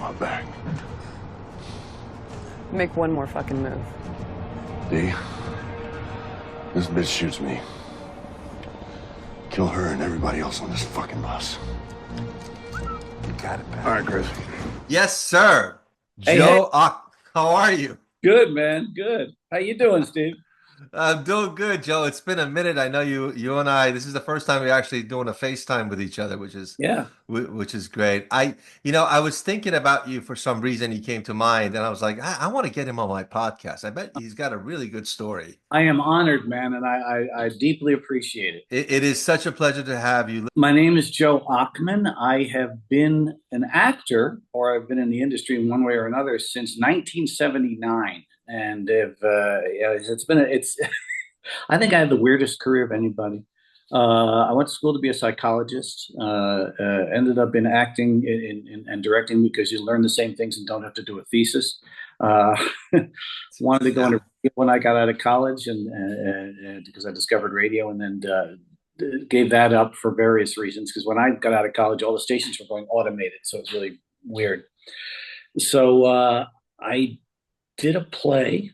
my back. Make one more fucking move. D, this bitch shoots me. Kill her and everybody else on this fucking bus. You got it, man. All right, Chris. Yes, sir. Hey, Joe, how are you? Good, man. Good. How you doing, Steve? I'm doing good, Joe. It's been a minute. I know you and I, this is the first time we're actually doing a FaceTime with each other, which is Yeah. great. I was thinking about you for some reason. You came to mind, and I was like, I want to get him on my podcast. I bet he's got a really good story. I am honored, man, and I deeply appreciate it. It is such a pleasure to have you. My name is Joe Ochman. I have been an actor, or I've been in the industry in one way or another since 1979. And it's I think I have the weirdest career of anybody. I went to school to be a psychologist, ended up in acting and directing because you learn the same things and don't have to do a thesis. Wanted to go into radio when I got out of college and because I discovered radio, and then gave that up for various reasons, because when I got out of college, all the stations were going automated. So it's really weird. So I did a play.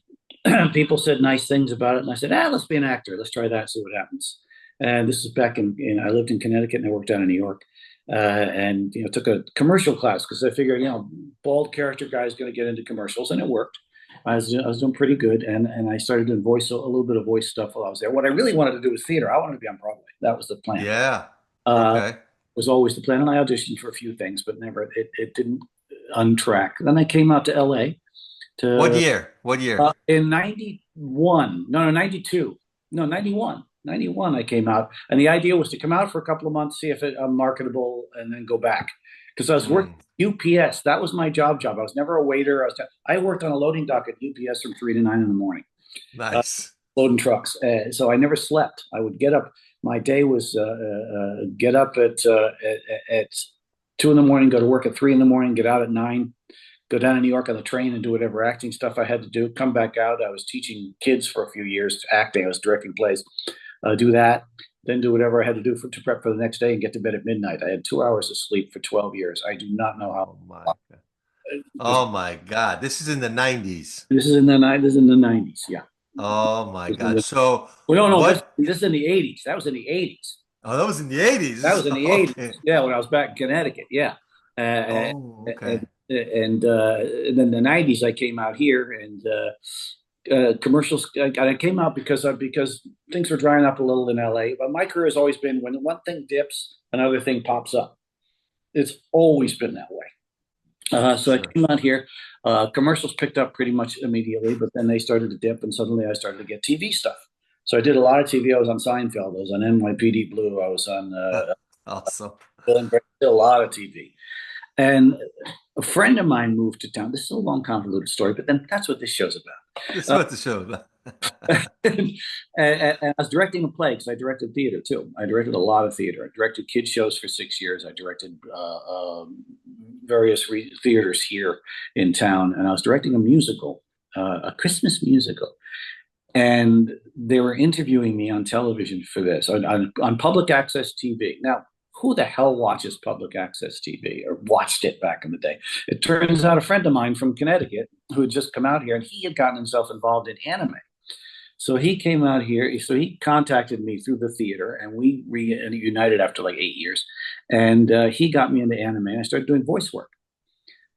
People said nice things about it, and I said, let's be an actor. Let's try that, see what happens. And this is back I lived in Connecticut and I worked down in New York, and took a commercial class because I figured, bald character guy is going to get into commercials, and it worked. I was doing pretty good, and I started doing a little bit of voice stuff while I was there. What I really wanted to do was theater. I wanted to be on Broadway. That was the plan. Yeah. Okay. Was always the plan, and I auditioned for a few things, but never. It didn't untrack. Then I came out to L.A. What year? In 91. No, 92. No, 91. 91 I came out. And the idea was to come out for a couple of months, see if I'm marketable, and then go back. Because I was working UPS. That was my job. I was never a waiter. I worked on a loading dock at UPS from 3 to 9 in the morning. Nice. Loading trucks. So I never slept. I would get up. My day was get up at 2 in the morning, go to work at 3 in the morning, get out at 9. Go down to New York on the train and do whatever acting stuff I had to do, come back out. I was teaching kids for a few years, acting. I was directing plays, do that, then do whatever I had to do to prep for the next day and get to bed at midnight. I had 2 hours of sleep for 12 years. I do not know how. Oh my God. This is in the 90s. This is in the 90s. Yeah. Oh my God. So, this is in the 80s. That was in the 80s. Oh, that was in the 80s. That was in the 80s. Yeah. When I was back in Connecticut. Yeah. Okay. And then the 90s, I came out here, and commercials. I came out because things were drying up a little in LA. But my career has always been, when one thing dips, another thing pops up. It's always been that way. So I came out here. Commercials picked up pretty much immediately, but then they started to dip, and suddenly I started to get TV stuff. So I did a lot of TV. I was on Seinfeld. I was on NYPD Blue. I was on awesome. A lot of TV. And a friend of mine moved to town. This is a long, convoluted story, but then that's what this show's about. This is what the show's about. and I was directing a play because I directed theater too. I directed a lot of theater. I directed kids shows for 6 years. I directed various theaters here in town, and I was directing a musical, a Christmas musical. And they were interviewing me on television for this, on public access TV. Now, who the hell watches public access TV, or watched it back in the day? It turns out a friend of mine from Connecticut who had just come out here, and he had gotten himself involved in anime. So he came out here. So he contacted me through the theater, and we reunited after like 8 years. And he got me into anime. I started doing voice work,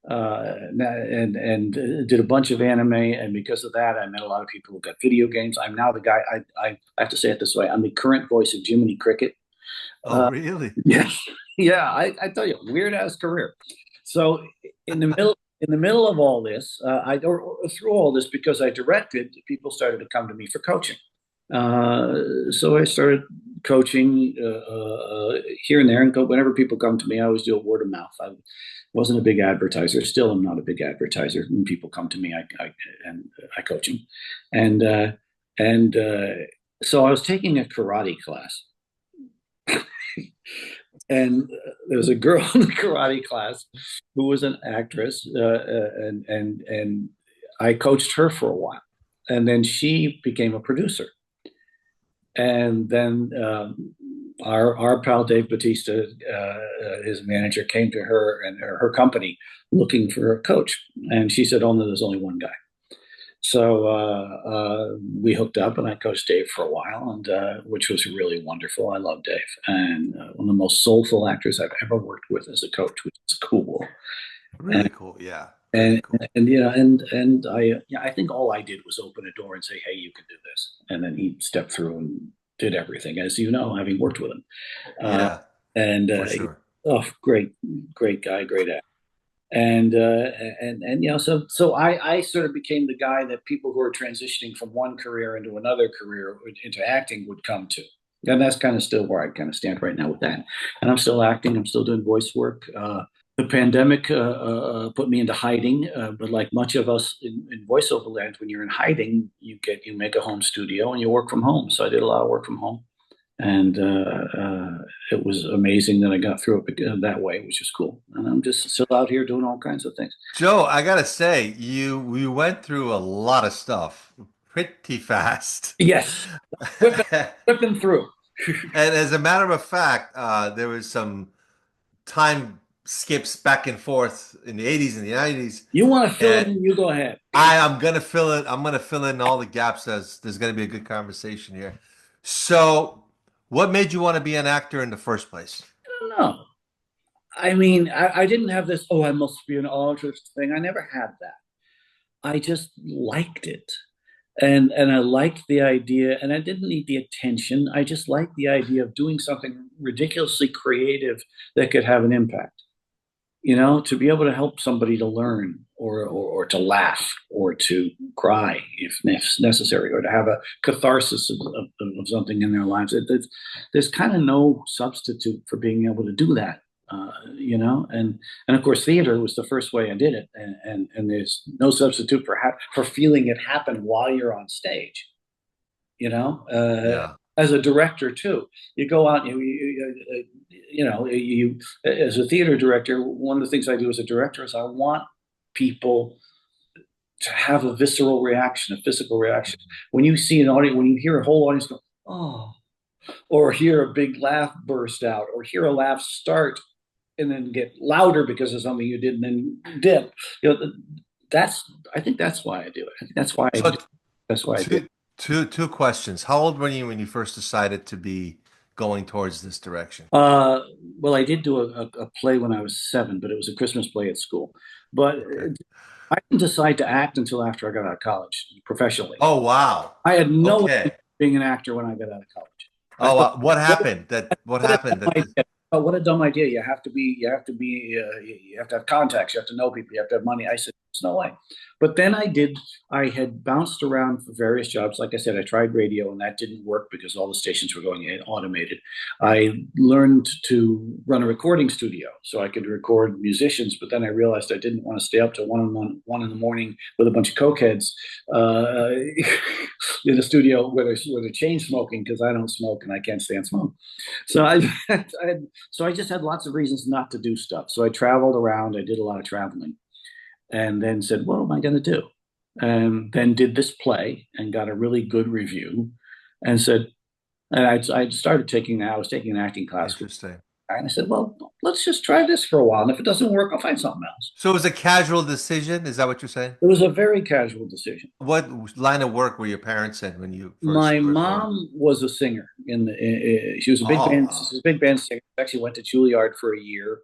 and did a bunch of anime. And because of that, I met a lot of people who got video games. I'm now the guy. I have to say it this way: I'm the current voice of Jiminy Cricket. Oh, really? Yes. Yeah. I tell you, weird ass career. So in the middle of all this, through all this, because I directed, people started to come to me for coaching. So I started coaching here and there, and whenever people come to me, I always do it word of mouth. I wasn't a big advertiser. Still, I'm not a big advertiser. When people come to me, I coach them, and so I was taking a karate class. And there was a girl in the karate class who was an actress, and I coached her for a while, and then she became a producer. And then our pal Dave Bautista, his manager, came to her and her company looking for a coach, and she said, "Oh no, there's only one guy." So we hooked up, and I coached Dave for a while, and which was really wonderful. I love Dave, and one of the most soulful actors I've ever worked with as a coach, which is cool. Really And cool. Yeah. Really cool. and I think all I did was open a door and say, "Hey, you can do this," and then he stepped through and did everything, as you know, having worked with him. Yeah, And for sure. oh, great guy, great actor. And so I sort of became the guy that people who are transitioning from one career into another career into acting would come to. And that's kind of still where I kind of stand right now with that. And I'm still acting. I'm still doing voice work. The pandemic put me into hiding, but like much of us in voiceover land, when you're in hiding, you make a home studio and you work from home. So I did a lot of work from home, and it was amazing that I got through it that way, which is cool. And I'm just still out here doing all kinds of things. Joe, I gotta say, we went through a lot of stuff pretty fast. Yes, whipping through. And as a matter of fact, there was some time skips back and forth in the 80s and the 90s. You want to fill it And in? You go ahead. I'm gonna fill it. I'm gonna fill in all the gaps as there's gonna be a good conversation here. So, what made you want to be an actor in the first place? I don't know. I mean, I didn't have this, oh, I must be an artist thing. I never had that. I just liked it. And I liked the idea, and I didn't need the attention. I just liked the idea of doing something ridiculously creative that could have an impact. To be able to help somebody to learn or to laugh or to cry if necessary, or to have a catharsis of something in their lives. There's kind of no substitute for being able to do that. And of course, theater was the first way I did it, and there's no substitute for feeling it happen while you're on stage. Yeah. As a director too, you go out, you as a theater director, one of the things I do as a director is I want people to have a visceral reaction, a physical reaction. When you see an audience, when you hear a whole audience go, oh, or hear a big laugh burst out, or hear a laugh start and then get louder because of something you did and then dip. I think that's why I do it. I think that's why I do it. That's why I do it. Two questions. How old were you when you first decided to be going towards this direction? Well, I did do a play when I was 7, but it was a Christmas play at school. But Okay. I didn't decide to act until after I got out of college professionally. Oh, wow. I had no Okay. idea being an actor when I got out of college. Oh, what happened? What happened? What a dumb idea. You have to have contacts. You have to know people. You have to have money. I said, there's no way. But then I had bounced around for various jobs. Like I said, I tried radio, and that didn't work because all the stations were going automated. I learned to run a recording studio so I could record musicians, but then I realized I didn't want to stay up till 1 in the morning with a bunch of cokeheads in a studio where they're chain smoking, because I don't smoke and I can't stand smoke. So I just had lots of reasons not to do stuff. So I traveled around. I did a lot of traveling, and then said, what am I going to do? And then did this play and got a really good review, and said, and I started I was taking an acting class. Interesting. And I said, well, let's just try this for a while. And if it doesn't work, I'll find something else. So it was a casual decision? Is that what you're saying? It was a very casual decision. What line of work were your parents in when you first My were mom was a singer. She was a big band. She was a big band singer. Actually went to Juilliard for a year.